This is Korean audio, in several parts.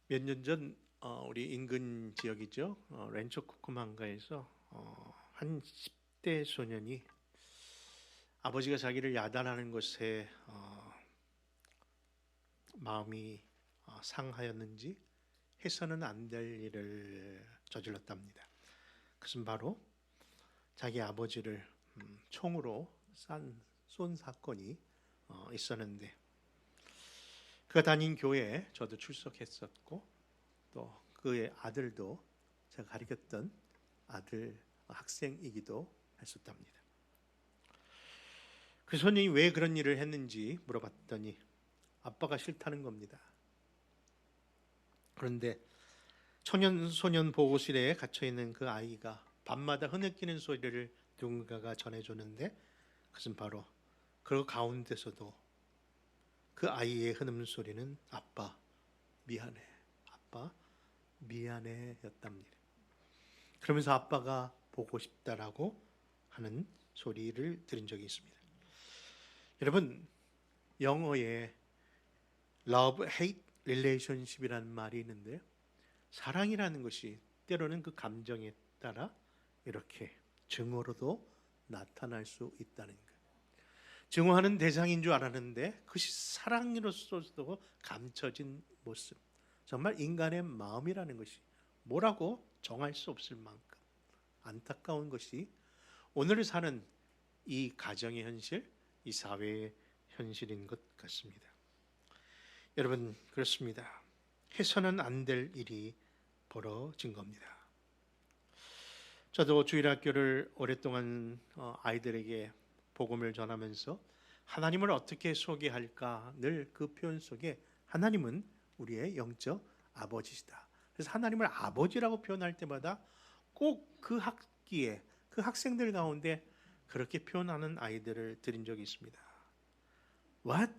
몇 년 전 우리 인근 지역이죠. 렌초 쿠쿠만가에서 한 10대 소년이 아버지가 자기를 야단하는 것에 마음이 상하였는지 해서는 안 될 일을 저질렀답니다. 그것은 바로 자기 아버지를 총으로 쏜 사건이 있었는데, 그가 다닌 교회에 저도 출석했었고 또 그의 아들도 제가 가르쳤던 아들 학생이기도 했었답니다. 그 소년이 왜 그런 일을 했는지 물어봤더니 아빠가 싫다는 겁니다. 그런데 소년 보호실에 갇혀 있는 그 아이가 밤마다 흐느끼는 소리를 누군가가 전해줬는데, 그것은 바로 그 가운데서도 그 아이의 흐느는 소리는 아빠 미안해, 아빠 미안해 였답니다. 그러면서 아빠가 보고 싶다라고 하는 소리를 들은 적이 있습니다. 여러분, 영어에 love hate relationship이라는 말이 있는데요, 사랑이라는 것이 때로는 그 감정에 따라 이렇게 증오로도 나타날 수 있다는 것. 증오하는 대상인 줄 알았는데 그것이 사랑으로서도 감춰진 모습. 정말 인간의 마음이라는 것이 뭐라고 정할 수 없을 만큼 안타까운 것이 오늘 사는 이 가정의 현실, 이 사회의 현실인 것 같습니다. 여러분, 그렇습니다. 해서는 안 될 일이 벌어진 겁니다. 저도 주일학교를 오랫동안 아이들에게 복음을 전하면서 하나님을 어떻게 소개할까 늘 그 표현 속에 하나님은 우리의 영적 아버지시다. 그래서 하나님을 아버지라고 표현할 때마다 꼭 그 학기에 그 학생들 가운데 그렇게 표현하는 아이들을 들은 적이 있습니다. What?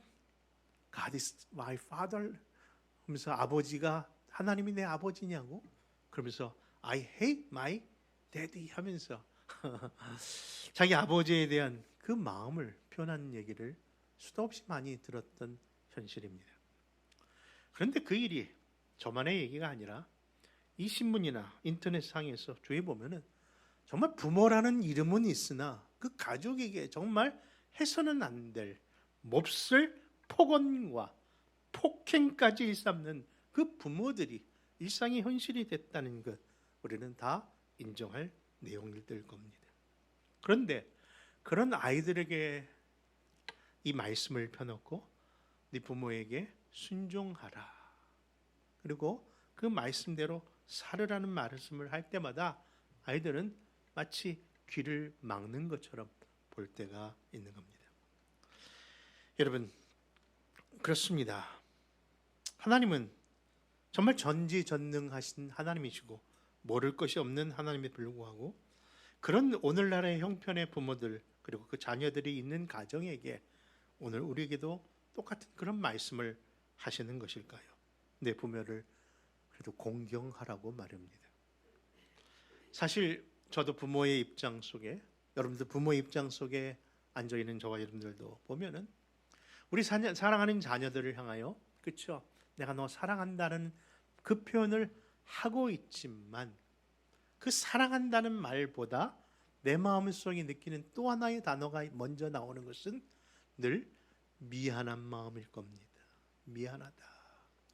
God is my father? 하면서 아버지가 하나님이 내 아버지냐고? 그러면서 I hate my daddy 하면서 자기 아버지에 대한 그 마음을 표현하는 얘기를 수도 없이 많이 들었던 현실입니다. 그런데 그 일이 저만의 얘기가 아니라 이 신문이나 인터넷 상에서 주위에 보면은 정말 부모라는 이름은 있으나 그 가족에게 정말 해서는 안 될 몹쓸 폭언과 폭행까지 일삼는 그 부모들이 일상의 현실이 됐다는 것, 우리는 다 인정할 내용일 겁니다. 그런데 그런 아이들에게 이 말씀을 펴놓고 네 부모에게 순종하라, 그리고 그 말씀대로 살으라는 말씀을 할 때마다 아이들은 마치 귀를 막는 것처럼 볼 때가 있는 겁니다. 여러분, 그렇습니다. 하나님은 정말 전지전능하신 하나님이시고 모를 것이 없는 하나님에 불구하고 그런 오늘날의 형편의 부모들 그리고 그 자녀들이 있는 가정에게 오늘 우리에게도 똑같은 그런 말씀을 하시는 것일까요? 내 부모를 그래도 공경하라고 말합니다. 사실 저도 부모의 입장 속에, 여러분들 부모의 입장 속에 앉아 있는 저와 여러분들도 보면은 우리 사랑하는 자녀들을 향하여, 그렇죠? 내가 너 사랑한다는 그 표현을 하고 있지만 그 사랑한다는 말보다 내 마음속에 느끼는 또 하나의 단어가 먼저 나오는 것은 늘 미안한 마음일 겁니다. 미안하다.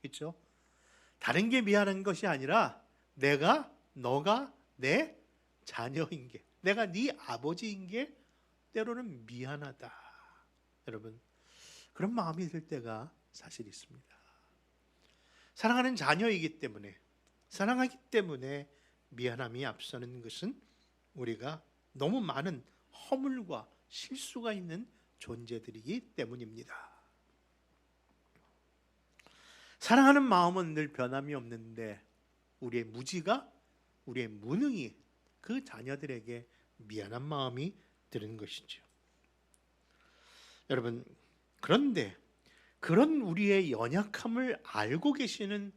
그렇죠? 다른 게 미안한 것이 아니라 너가 내 자녀인 게, 내가 네 아버지인 게 때로는 미안하다. 여러분, 그런 마음이 들 때가 사실 있습니다. 사랑하는 자녀이기 때문에, 사랑하기 때문에 미안함이 앞서는 것은 우리가 너무 많은 허물과 실수가 있는 존재들이기 때문입니다. 사랑하는 마음은 늘 변함이 없는데 우리의 무지가, 우리의 무능이 그 자녀들에게 미안한 마음이 드는 것이죠. 여러분, 그런데 그런 우리의 연약함을 알고 계시는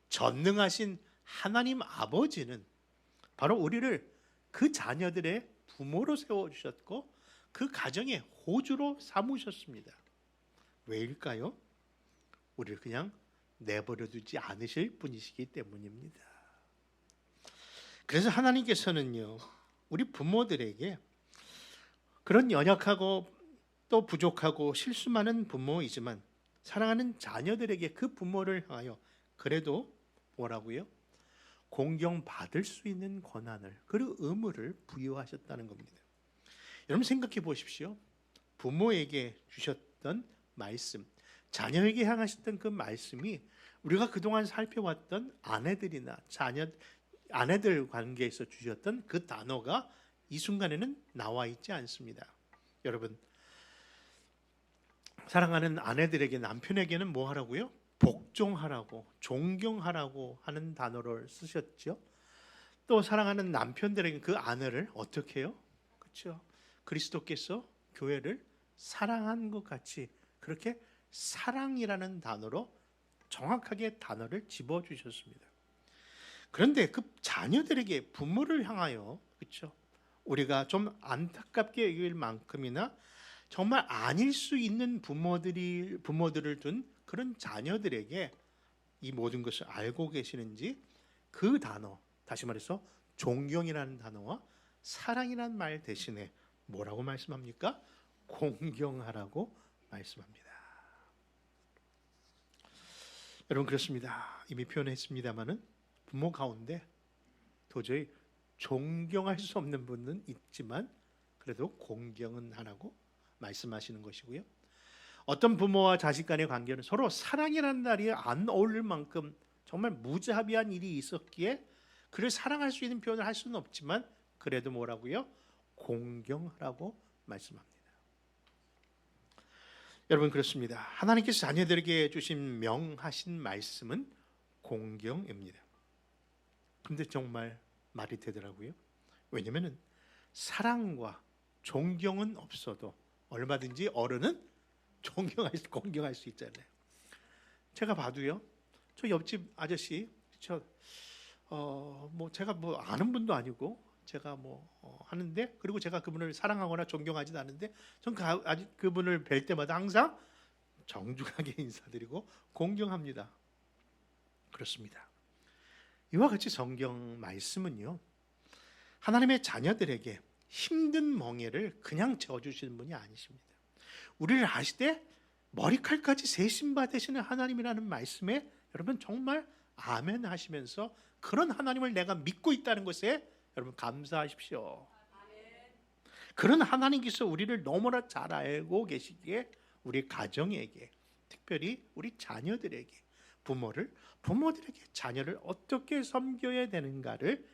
전능하신 하나님 아버지는 바로 우리를 그 자녀들의 부모로 세워주셨고 그 가정의 호주로 삼으셨습니다. 왜일까요? 우리를 그냥 내버려 두지 않으실 분이시기 때문입니다. 그래서 하나님께서는요, 우리 부모들에게 그런 연약하고 또 부족하고 실수 많은 부모이지만 사랑하는 자녀들에게 그 부모를 향하여 그래도 뭐라고요? 공경받을 수 있는 권한을, 그 의무를 부여하셨다는 겁니다. 여러분 생각해 보십시오. 부모에게 주셨던 말씀, 자녀에게 향하셨던 그 말씀이 우리가 그동안 살펴왔던 아내들이나 아내들 관계에서 주셨던 그 단어가 이 순간에는 나와 있지 않습니다. 여러분, 사랑하는 아내들에게, 남편에게는 뭐 하라고요? 복종하라고, 존경하라고 하는 단어를 쓰셨죠. 또 사랑하는 남편들에게 그 아내를 어떻게 해요? 그렇죠? 그리스도께서 교회를 사랑한 것 같이 그렇게 사랑이라는 단어로 정확하게 단어를 집어주셨습니다. 그런데 그 자녀들에게, 부모를 향하여, 그렇죠? 우리가 좀 안타깝게 여길 만큼이나 정말 아닐 수 있는 부모들을 둔 그런 자녀들에게 이 모든 것을 알고 계시는지, 그 단어, 다시 말해서 존경이라는 단어와 사랑이라는 말 대신에 뭐라고 말씀합니까? 공경하라고 말씀합니다. 여러분 그렇습니다. 이미 표현했습니다마는 부모 가운데 도저히 존경할 수 없는 분은 있지만 그래도 공경은 하라고 말씀하시는 것이고요. 어떤 부모와 자식 간의 관계는 서로 사랑이라는 말이 안 어울릴 만큼 정말 무자비한 일이 있었기에 그를 사랑할 수 있는 표현을 할 수는 없지만 그래도 뭐라고요? 공경하라고 말씀합니다. 여러분 그렇습니다. 하나님께서 자녀들에게 주신 명하신 말씀은 공경입니다. 근데 정말 말이 되더라고요. 왜냐하면 사랑과 존경은 없어도 얼마든지 어른은 공경할 수 있잖아요. 제가 봐도요, 저 옆집 아저씨, 제가 아는 분도 아니고 제가 하는데, 그리고 제가 그분을 사랑하거나 존경하지도 않는데 전 그분을 뵐 때마다 항상 정중하게 인사드리고 공경합니다. 그렇습니다. 이와 같이 성경 말씀은요, 하나님의 자녀들에게 힘든 멍에를 그냥 져주시는 분이 아니십니다. 우리를 아시되 머리칼까지 세심받으시는 하나님이라는 말씀에 여러분 정말 아멘 하시면서 그런 하나님을 내가 믿고 있다는 것에 여러분 감사하십시오. 그런 하나님께서 우리를 너무나 잘 알고 계시기에 우리 가정에게, 특별히 우리 자녀들에게, 부모들에게 자녀를 어떻게 섬겨야 되는가를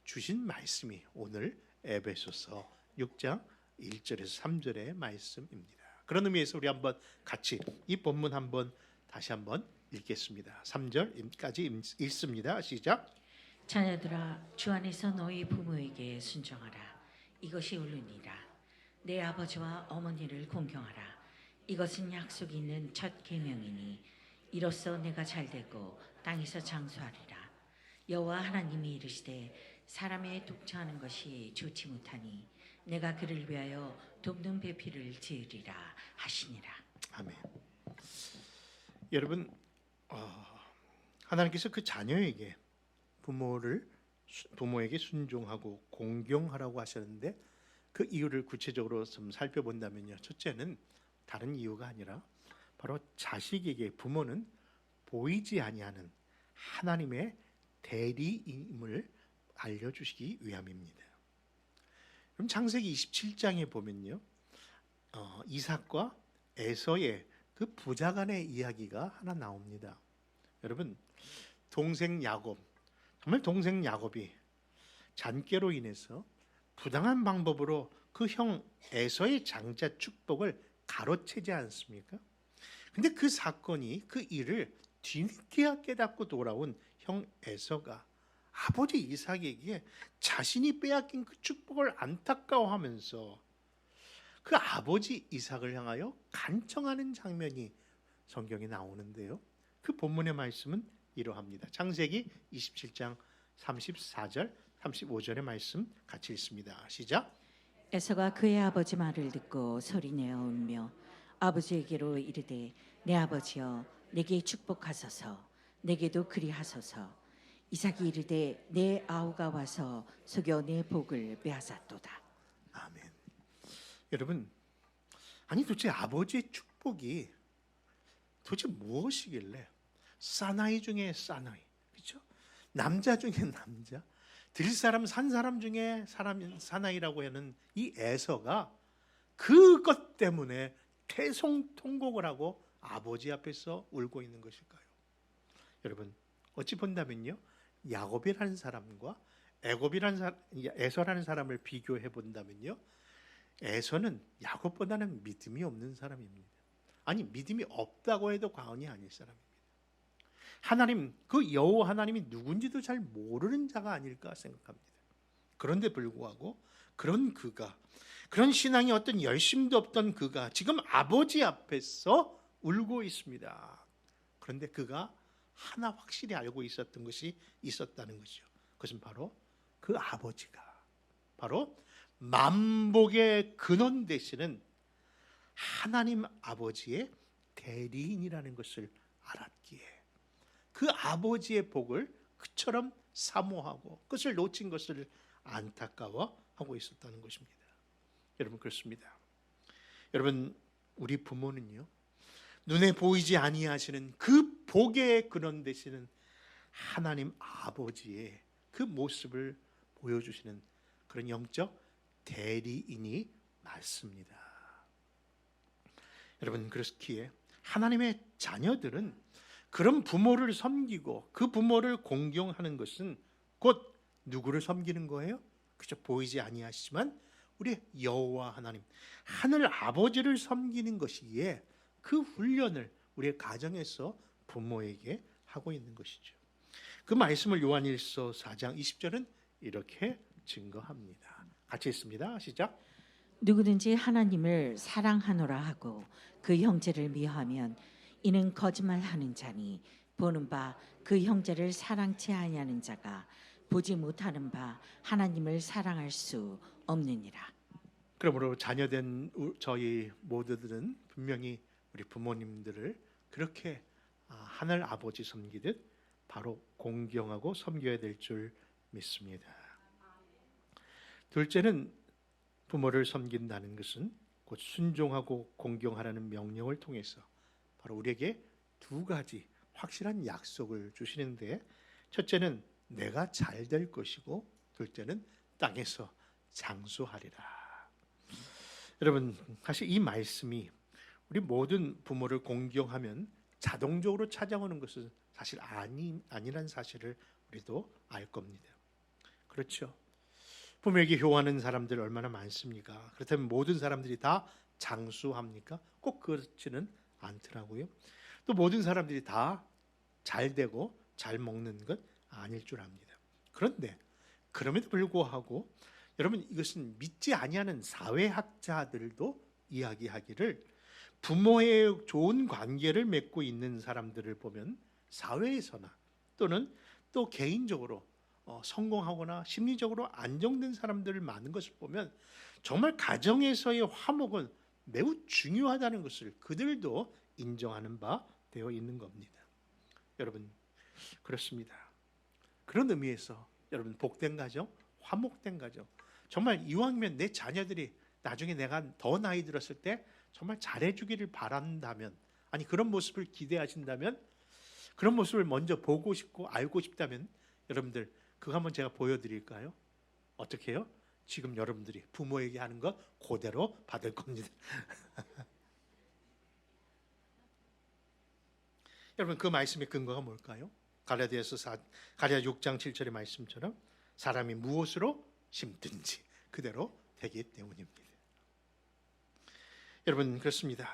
주신 말씀이 오늘 에베소서 6장 1절에서 3절의 말씀입니다. 그런 의미에서 우리 한번 같이 이 본문 다시 한번 읽겠습니다. 3절까지 읽습니다. 시작. 자녀들아, 주 안에서 너희 부모에게 순종하라. 이것이 옳으니라. 내 아버지와 어머니를 공경하라. 이것은 약속이 있는 첫 계명이니 이로써 내가 잘되고 땅에서 장수하리라. 여호와 하나님이 이르시되 사람의 독처하는 것이 좋지 못하니 내가 그를 위하여 돕는 배필을 지으리라 하시니라. 아멘. 여러분, 하나님께서 그 자녀에게 부모에게 순종하고 공경하라고 하셨는데 그 이유를 구체적으로 좀 살펴본다면요, 첫째는 다른 이유가 아니라 바로 자식에게 부모는 보이지 아니하는 하나님의 대리임을 알려주시기 위함입니다. 그럼 창세기 27장에 보면요, 이삭과 에서의 그 부자간의 이야기가 하나 나옵니다. 여러분, 동생 야곱이 잔꾀로 인해서 부당한 방법으로 그 형 에서의 장자 축복을 가로채지 않습니까? 근데 그 사건이, 그 일을 뒤늦게 깨닫고 돌아온 형 에서가 아버지 이삭에게 자신이 빼앗긴 그 축복을 안타까워하면서 그 아버지 이삭을 향하여 간청하는 장면이 성경에 나오는데요, 그 본문의 말씀은 이러합니다. 창세기 27장 34절 35절의 말씀 같이 읽습니다. 시작. 에서가 그의 아버지 말을 듣고 소리내어 울며 아버지에게로 이르되 내 아버지여 내게 축복하소서. 내게도 그리하소서. 이삭이 이르되 내 아우가 와서 속여 내 복을 빼앗았도다. 아멘. 여러분, 아니 도대체 아버지의 축복이 도대체 무엇이길래 사나이 중에 사나이, 그렇죠? 남자 중에 남자, 들사람 산사람 중에 사람 사나이라고 하는 이 에서가 그것 때문에 태송통곡을 하고 아버지 앞에서 울고 있는 것일까요? 여러분, 어찌 본다면요, 야곱이라는 사람과 에서라는 사람을 비교해 본다면요, 에서는 야곱보다는 믿음이 없는 사람입니다. 아니, 믿음이 없다고 해도 과언이 아닐 사람입니다. 하나님, 그 여호와 하나님이 누군지도 잘 모르는 자가 아닐까 생각합니다. 그런데 불구하고 그런 신앙이 어떤 열심도 없던 그가 지금 아버지 앞에서 울고 있습니다. 그런데 그가 하나 확실히 알고 있었던 것이 있었다는 것이죠. 그것은 바로 그 아버지가 바로 만복의 근원 되시는 하나님 아버지의 대리인이라는 것을 알았기에 그 아버지의 복을 그처럼 사모하고 그것을 놓친 것을 안타까워하고 있었다는 것입니다. 여러분, 그렇습니다. 여러분, 우리 부모는요, 눈에 보이지 아니하시는 그 복의 근원 되시는 하나님 아버지의 그 모습을 보여주시는 그런 영적 대리인이 맞습니다. 여러분, 그렇기에 하나님의 자녀들은 그런 부모를 섬기고 그 부모를 공경하는 것은 곧 누구를 섬기는 거예요? 그저 보이지 아니하시지만 우리 여호와 하나님, 하늘 아버지를 섬기는 것이기에 그 훈련을 우리의 가정에서 부모에게 하고 있는 것이죠. 그 말씀을 요한일서 4장 20절은 이렇게 증거합니다. 같이 읽습니다. 시작. 누구든지 하나님을 사랑하노라 하고 그 형제를 미워하면 이는 거짓말하는 자니 보는 바 그 형제를 사랑치 아니하는 자가 보지 못하는 바 하나님을 사랑할 수 없느니라. 그러므로 자녀된 저희 모두들은 분명히 우리 부모님들을 그렇게 하늘 아버지 섬기듯 바로 공경하고 섬겨야 될 줄 믿습니다. 둘째는 부모를 섬긴다는 것은 곧 순종하고 공경하라는 명령을 통해서 바로 우리에게 두 가지 확실한 약속을 주시는데, 첫째는 내가 잘 될 것이고 둘째는 땅에서 장수하리라. 여러분, 사실 이 말씀이 우리 모든 부모를 공경하면 자동적으로 찾아오는 것은 사실 아니란 사실을 우리도 알 겁니다. 그렇죠? 부모에게 효하는 사람들 얼마나 많습니까? 그렇다면 모든 사람들이 다 장수합니까? 꼭 그렇지는 않더라고요. 또 모든 사람들이 다 잘 되고 잘 먹는 것 아닐 줄 압니다. 그런데 그럼에도 불구하고 여러분, 이것은 믿지 아니하는 사회학자들도 이야기하기를 부모의 좋은 관계를 맺고 있는 사람들을 보면 사회에서나 또는 또 개인적으로 성공하거나 심리적으로 안정된 사람들을 많은 것을 보면 정말 가정에서의 화목은 매우 중요하다는 것을 그들도 인정하는 바 되어 있는 겁니다. 여러분, 그렇습니다. 그런 의미에서 여러분, 복된 가정, 화목된 가정, 정말 이왕이면 내 자녀들이 나중에 내가 더 나이 들었을 때 정말 잘해주기를 바란다면, 아니 그런 모습을 기대하신다면, 그런 모습을 먼저 보고 싶고 알고 싶다면 여러분들 그거 한번 제가 보여드릴까요? 어떻게 해요? 지금 여러분들이 부모에게 하는 것 그대로 받을 겁니다. 여러분, 그 말씀의 근거가 뭘까요? 갈라디아 6장 7절의 말씀처럼 사람이 무엇으로 심든지 그대로 되기 때문입니다. 여러분, 그렇습니다.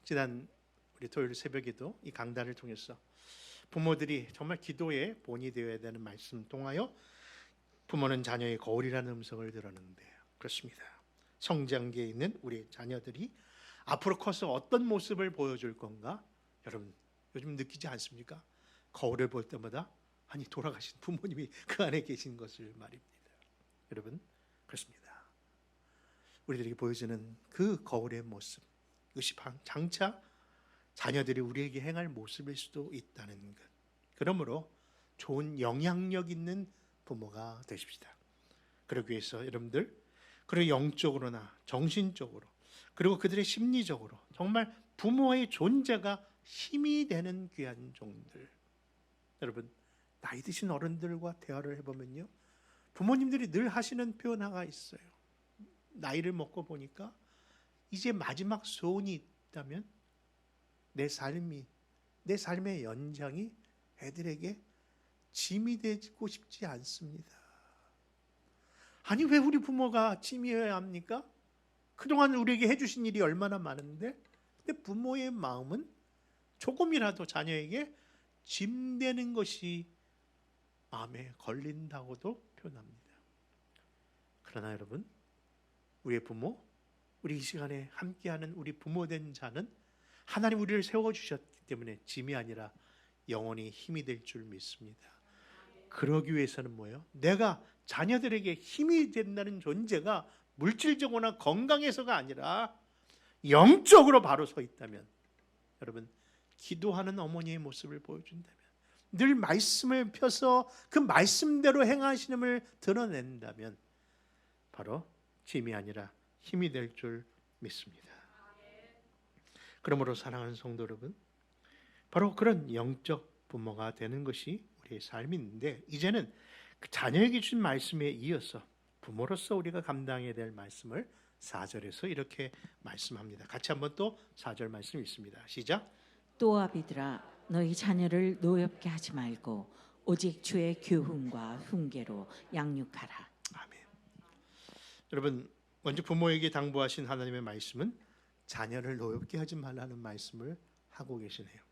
지난 우리 토요일 새벽에도 이 강단을 통해서 부모들이 정말 기도의 본이 되어야 되는 말씀 통하여 부모는 자녀의 거울이라는 음성을 들었는데, 그렇습니다. 성장기에 있는 우리 자녀들이 앞으로 커서 어떤 모습을 보여줄 건가? 여러분, 요즘 느끼지 않습니까? 거울을 볼 때마다 아니 돌아가신 부모님이 그 안에 계신 것을 말입니다. 여러분, 그렇습니다. 우리들에게 보여주는 그 거울의 모습, 이것이 장차 자녀들이 우리에게 행할 모습일 수도 있다는 것. 그러므로 좋은 영향력 있는 부모가 되십시다. 그러기 위해서 여러분들, 그리고 영적으로나 정신적으로, 그리고 그들의 심리적으로 정말 부모의 존재가 힘이 되는 귀한 종들. 여러분, 나이 드신 어른들과 대화를 해보면요, 부모님들이 늘 하시는 표현 하나가 있어요. 나이를 먹고 보니까 이제 마지막 소원이 있다면 내 삶의 연장이 애들에게 짐이 되고 싶지 않습니다. 아니, 왜 우리 부모가 짐이어야 합니까? 그동안 우리에게 해주신 일이 얼마나 많은데, 근데 부모의 마음은 조금이라도 자녀에게 짐되는 것이 마음에 걸린다고도 표현합니다. 그러나 여러분, 우리의 부모, 우리 이 시간에 함께하는 우리 부모된 자는 하나님 우리를 세워주셨기 때문에 짐이 아니라 영원히 힘이 될 줄 믿습니다. 그러기 위해서는 뭐예요? 내가 자녀들에게 힘이 된다는 존재가 물질적으로나 건강해서가 아니라 영적으로 바로 서 있다면, 여러분, 기도하는 어머니의 모습을 보여준다면, 늘 말씀을 펴서 그 말씀대로 행하시는을 드러낸다면 바로 짐이 아니라 힘이 될 줄 믿습니다. 그러므로 사랑하는 성도 여러분, 바로 그런 영적 부모가 되는 것이 우리의 삶인데, 이제는 그 자녀에게 주신 말씀에 이어서 부모로서 우리가 감당해야 될 말씀을 4절에서 이렇게 말씀합니다. 같이 한번 또 4절 말씀 읽습니다. 시작. 또 아비들아, 너희 자녀를 노엽게 하지 말고 오직 주의 교훈과 훈계로 양육하라. 아멘. 여러분, 먼저 부모에게 당부하신 하나님의 말씀은 자녀를 노엽게 하지 말라는 말씀을 하고 계시네요.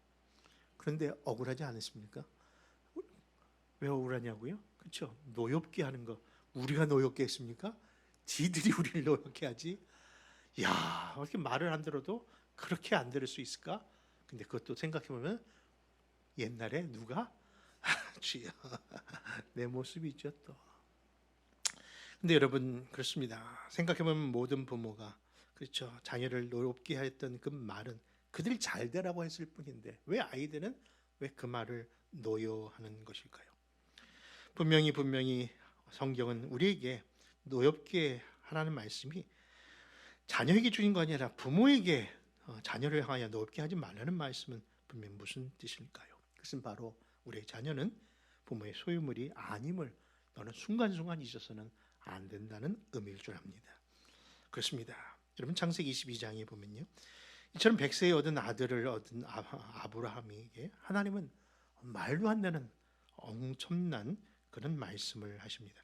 그런데 억울하지 않으십니까? 왜 억울하냐고요? 그렇죠? 노엽게 하는 거, 우리가 노엽게 했습니까? 지들이 우리를 노엽게 하지. 야, 이렇게 말을 안 들어도 그렇게 안 들을 수 있을까? 근데 그것도 생각해보면 옛날에 누가? 주여, 내 모습이 있죠 또. 근데 여러분, 그렇습니다. 생각해보면 모든 부모가, 그렇죠, 자녀를 노엽게 했던 그 말은 그들이 잘 되라고 했을 뿐인데, 왜 아이들은 왜 그 말을 노여하는 것일까요? 분명히 성경은 우리에게 노엽게 하라는 말씀이 자녀에게 주신 거 아니라 부모에게 자녀를 향하여 노엽게 하지 말라는 말씀은 분명 무슨 뜻일까요? 그것은 바로 우리의 자녀는 부모의 소유물이 아님을 너는 순간순간 잊어서는 안 된다는 의미일 줄 압니다. 그렇습니다. 여러분, 창세기 22장에 보면요, 이처럼 100세에 얻은 아들을 얻은 아브라함에게 하나님은 말도 안 되는 엄청난 그런 말씀을 하십니다.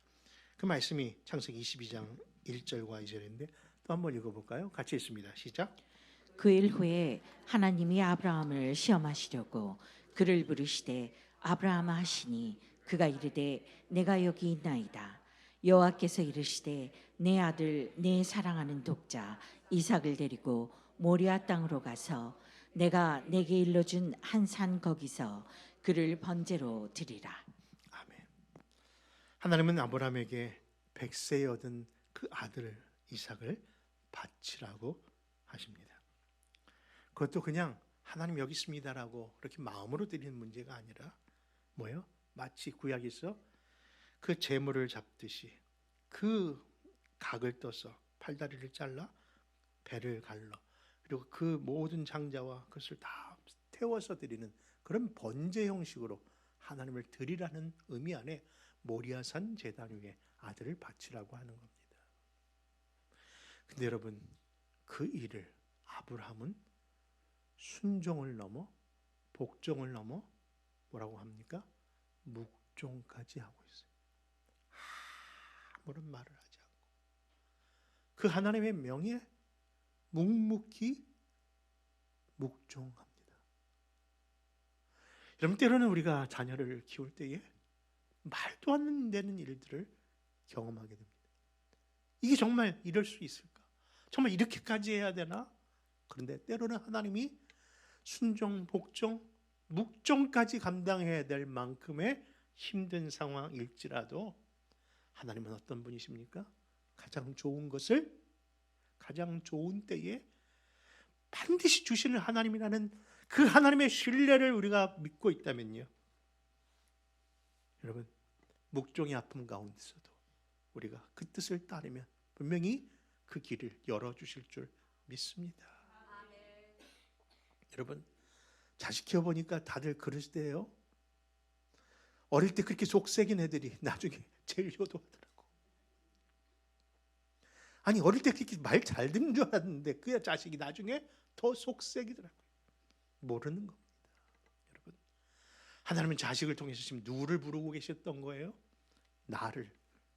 그 말씀이 창세기 22장 1절과 2절인데 또 한번 읽어볼까요? 같이 읽습니다. 시작. 그 일 후에 하나님이 아브라함을 시험하시려고 그를 부르시되 아브라함아 하시니 그가 이르되 내가 여기 있나이다. 여호와께서 이르시되 내 아들 내 사랑하는 독자 이삭을 데리고 모리아 땅으로 가서 내가 내게 일러준 한 산 거기서 그를 번제로 드리라. 아멘. 하나님은 아브라함에게 100세에 얻은 그 아들 이삭을 바치라고 하십니다. 그것도 그냥 하나님 여기 있습니다라고 그렇게 마음으로 드리는 문제가 아니라 뭐예요? 마치 구약에서 그 제물을 잡듯이 그 각을 떠서 팔다리를 잘라 배를 갈라, 그리고 그 모든 장자와 그것을 다 태워서 드리는 그런 번제 형식으로 하나님을 드리라는 의미 안에 모리아산 제단 위에 아들을 바치라고 하는 겁니다. 근데 여러분, 그 일을 아브라함은 순종을 넘어 복종을 넘어 뭐라고 합니까? 묵종까지 하고 있어요. 아무런 말을 하지 않고 그 하나님의 명에 묵묵히 묵종합니다. 여러분, 때로는 우리가 자녀를 키울 때에 말도 안 되는 일들을 경험하게 됩니다. 이게 정말 이럴 수 있을까? 정말 이렇게까지 해야 되나? 그런데 때로는 하나님이 순종, 복종, 묵종까지 감당해야 될 만큼의 힘든 상황일지라도 하나님은 어떤 분이십니까? 가장 좋은 것을 가장 좋은 때에 반드시 주시는 하나님이라는 그 하나님의 신뢰를 우리가 믿고 있다면요, 여러분, 묵종의 아픔 가운데서도 우리가 그 뜻을 따르면 분명히 그 길을 열어주실 줄 믿습니다. 여러분, 자식 키워보니까 다들 그러시대요. 어릴 때 그렇게 속색인 애들이 나중에 제일 효도하더라고. 아니, 어릴 때 그렇게 말 잘 듣는 줄 알았는데 그 자식이 나중에 더 속색이더라고요. 모르는 겁니다. 여러분, 하나님은 자식을 통해서 지금 누구를 부르고 계셨던 거예요? 나를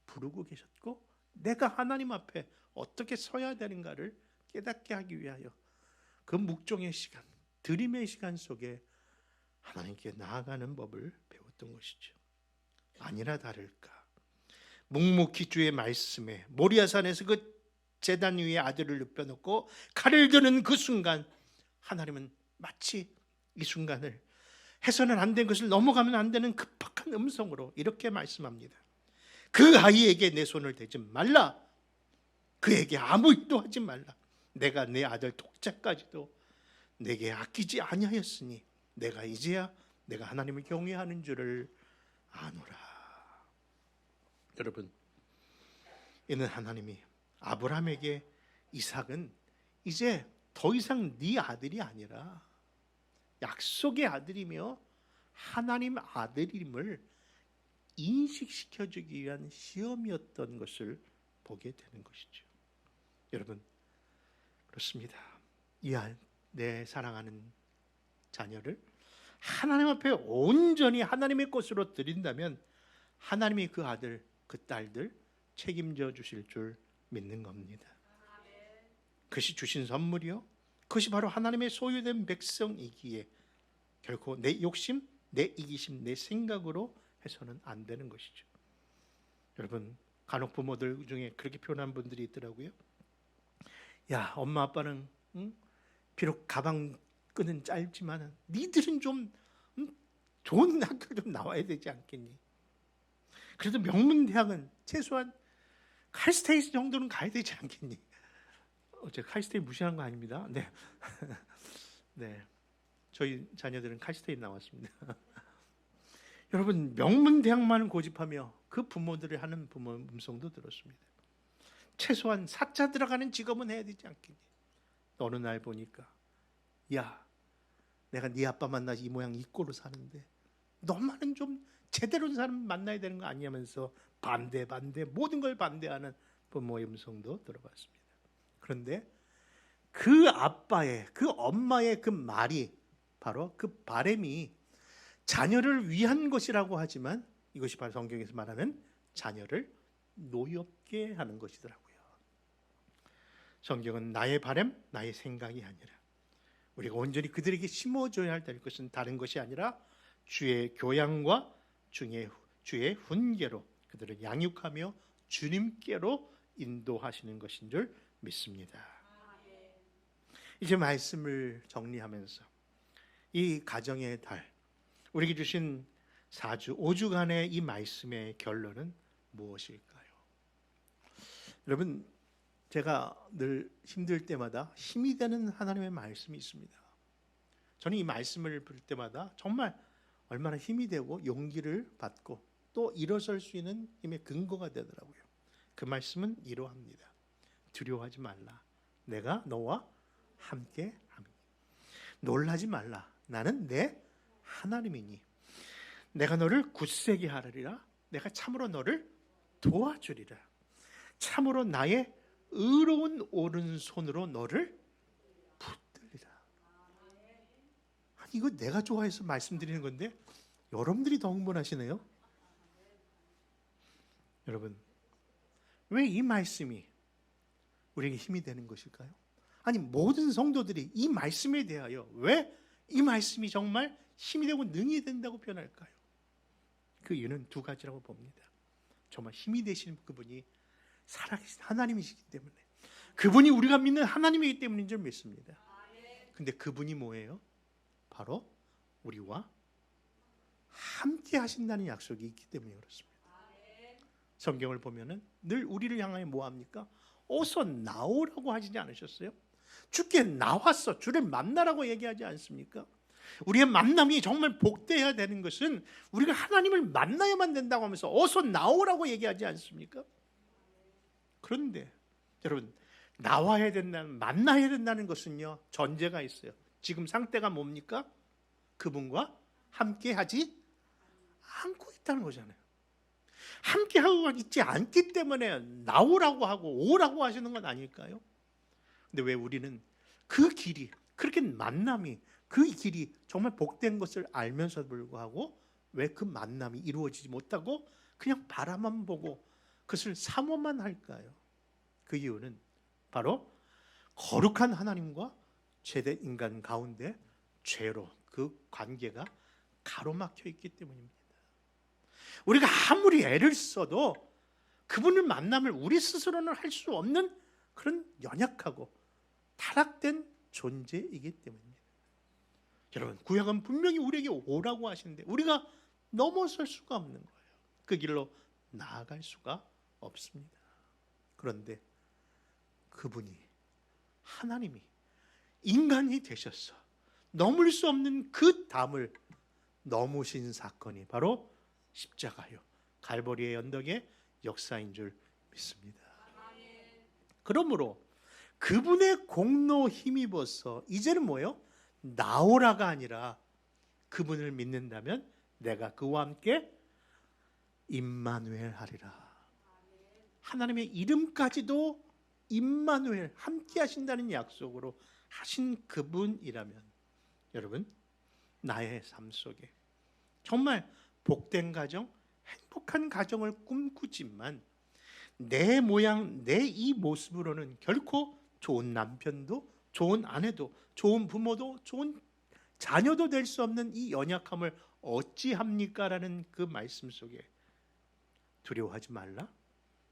부르고 계셨고, 내가 하나님 앞에 어떻게 서야 되는가를 깨닫게 하기 위하여 그 묵종의 시간, 드림의 시간 속에 하나님께 나아가는 법을 배웠던 것이죠. 아니나 다를까, 묵묵히 주의 말씀에 모리아산에서 그 제단 위에 아들을 눕혀놓고 칼을 드는 그 순간, 하나님은 마치 이 순간을 해서는 안 된 것을 넘어가면 안 되는 급박한 음성으로 이렇게 말씀합니다. 그 아이에게 내 손을 대지 말라. 그에게 아무 일도 하지 말라. 내가 내 아들 독자까지도 내게 아끼지 아니하였으니 내가 이제야 내가 하나님을 경외하는 줄을 아노라. 여러분, 이는 하나님이 아브라함에게 이삭은 이제 더 이상 네 아들이 아니라 약속의 아들이며 하나님 아들임을 인식시켜주기 위한 시험이었던 것을 보게 되는 것이죠. 여러분, 그렇습니다. 내 사랑하는 자녀를 하나님 앞에 온전히 하나님의 것으로 드린다면 하나님이 그 아들, 그 딸들 책임져 주실 줄 믿는 겁니다. 그것이 주신 선물이요, 그것이 바로 하나님의 소유된 백성이기에 결코 내 욕심, 내 이기심, 내 생각으로 해서는 안 되는 것이죠. 여러분, 간혹 부모들 중에 그렇게 표현한 분들이 있더라고요. 야, 엄마 아빠는 비록 가방 끈은 짧지만 니들은 좀 좋은 학교 좀 나와야 되지 않겠니? 그래도 명문 대학은 최소한 칼스테이트 정도는 가야 되지 않겠니? 제가 칼스테이트 무시하는 거 아닙니다. 네, 네, 저희 자녀들은 칼스테이트 나왔습니다. 여러분, 명문 대학만 고집하며 그 부모들이 하는 부모 음성도 들었습니다. 최소한 사자 들어가는 직업은 해야 되지 않겠니? 어느 날 보니까, 야, 내가 네 아빠 만나서 이 모양 이 꼴로 사는데 너만은 좀 제대로 된 사람 만나야 되는 거 아니냐면서 반대 모든 걸 반대하는 부모의 음성도 들어봤습니다. 그런데 그 아빠의, 그 엄마의 그 말이, 바로 그 바람이 자녀를 위한 것이라고 하지만 이것이 바로 성경에서 말하는 자녀를 노엽게 하는 것이더라고요. 성경은 나의 바람, 나의 생각이 아니라 우리가 온전히 그들에게 심어줘야 될 것은 다른 것이 아니라 주의 교양과 주의 훈계로 그들을 양육하며 주님께로 인도하시는 것인 줄 믿습니다. 이제 말씀을 정리하면서 이 가정의 달, 우리에게 주신 4주, 5주간의 이 말씀의 결론은 무엇일까요? 여러분, 제가 늘 힘들 때마다 힘이 되는 하나님의 말씀이 있습니다. 저는 이 말씀을 볼 때마다 정말 얼마나 힘이 되고 용기를 받고 또 일어설 수 있는 힘의 근거가 되더라고요. 그 말씀은 이러합니다. 두려워하지 말라. 내가 너와 함께 함이니. 놀라지 말라. 나는 내 하나님이니. 내가 너를 굳세게 하리라. 내가 참으로 너를 도와주리라. 참으로 나의 의로운 오른손으로 너를 붙들리라. 아니, 이거 내가 좋아해서 말씀드리는 건데 여러분들이 더 흥분하시네요. 여러분, 왜 이 말씀이 우리에게 힘이 되는 것일까요? 아니, 모든 성도들이 이 말씀에 대하여 왜 이 말씀이 정말 힘이 되고 능이 된다고 표현할까요? 그 이유는 두 가지라고 봅니다. 정말 힘이 되시는 그분이 살아계신 하나님이시기 때문에, 그분이 우리가 믿는 하나님이기 때문인 줄 믿습니다. 근데 그분이 뭐예요? 바로 우리와 함께 하신다는 약속이 있기 때문에 그렇습니다. 성경을 보면은 늘 우리를 향하여 뭐합니까? 어서 나오라고 하시지 않으셨어요? 주께 나왔어, 주를 만나라고 얘기하지 않습니까? 우리의 만남이 정말 복되어야 되는 것은 우리가 하나님을 만나야만 된다고 하면서 어서 나오라고 얘기하지 않습니까? 그런데 여러분, 나와야 된다는, 만나야 된다는 것은요, 전제가 있어요. 지금 상태가 뭡니까? 그분과 함께 하지 않고 있다는 거잖아요. 함께 하고 있지 않기 때문에 나오라고 하고 오라고 하시는 건 아닐까요? 근데 왜 우리는 그 길이, 그렇게 만남이, 그 길이 정말 복된 것을 알면서도 불구하고 왜 그 만남이 이루어지지 못하고 그냥 바라만 보고 그것을 사모만 할까요? 그 이유는 바로 거룩한 하나님과 죄된 인간 가운데 죄로 그 관계가 가로막혀 있기 때문입니다. 우리가 아무리 애를 써도 그분을 만남을 우리 스스로는 할 수 없는 그런 연약하고 타락된 존재이기 때문입니다. 여러분, 구약은 분명히 우리에게 오라고 하시는데 우리가 넘어설 수가 없는 거예요. 그 길로 나아갈 수가 없습니다. 그런데 그분이, 하나님이 인간이 되셔서 넘을 수 없는 그 담을 넘으신 사건이 바로 십자가요, 갈보리의 언덕의 역사인 줄 믿습니다. 그러므로 그분의 공로 힘입어서 이제는 뭐예요? 나오라가 아니라 그분을 믿는다면 내가 그와 함께 임마누엘 하리라. 하나님의 이름까지도 임마누엘, 함께 하신다는 약속으로 하신 그분이라면 여러분, 나의 삶 속에 정말 복된 가정, 행복한 가정을 꿈꾸지만 내 모양, 내 이 모습으로는 결코 좋은 남편도, 좋은 아내도, 좋은 부모도, 좋은 자녀도 될 수 없는 이 연약함을 어찌합니까? 라는 그 말씀 속에 두려워하지 말라.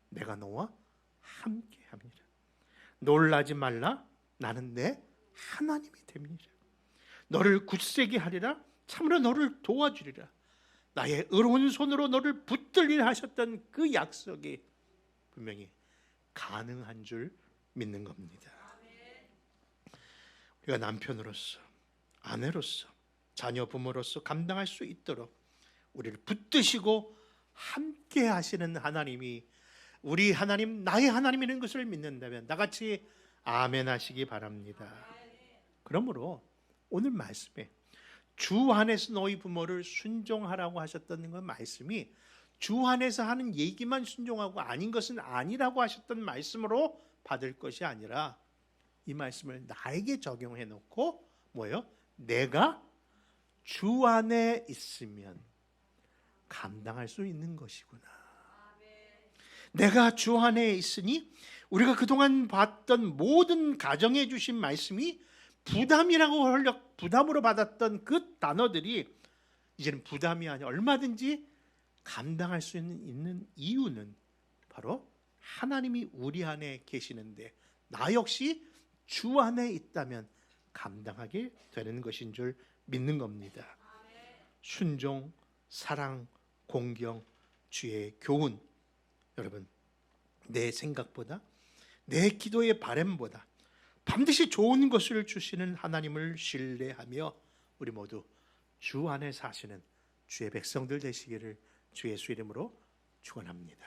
내가 너와 함께 합니다. 놀라지 말라. 나는 내 하나님이 됩니다. 너를 굳세게 하리라. 참으로 너를 도와주리라. 나의 의로운 손으로 너를 붙들리라 하셨던 그 약속이 분명히 가능한 줄 믿는 겁니다. 우리가 남편으로서, 아내로서, 자녀 부모로서 감당할 수 있도록 우리를 붙드시고 함께 하시는 하나님이 우리 하나님, 나의 하나님이라는 것을 믿는다면 나같이 아멘 하시기 바랍니다. 그러므로 오늘 말씀에 주 안에서 너희 부모를 순종하라고 하셨던 그 말씀이 주 안에서 하는 얘기만 순종하고 아닌 것은 아니라고 하셨던 말씀으로 받을 것이 아니라 이 말씀을 나에게 적용해 놓고 뭐예요? 내가 주 안에 있으면 감당할 수 있는 것이구나. 내가 주 안에 있으니 우리가 그동안 봤던 모든 가정해 주신 말씀이 부담으로 받았던 그 단어들이 이제는 부담이 아니라 얼마든지 감당할 수 있는 이유는 바로 하나님이 우리 안에 계시는데 나 역시 주 안에 있다면 감당하게 되는 것인 줄 믿는 겁니다. 순종, 사랑, 공경, 주의 교훈, 여러분, 내 생각보다, 내 기도의 바람보다 반드시 좋은 것을 주시는 하나님을 신뢰하며 우리 모두 주 안에 사시는 주의 백성들 되시기를 주 예수 이름으로 축원합니다.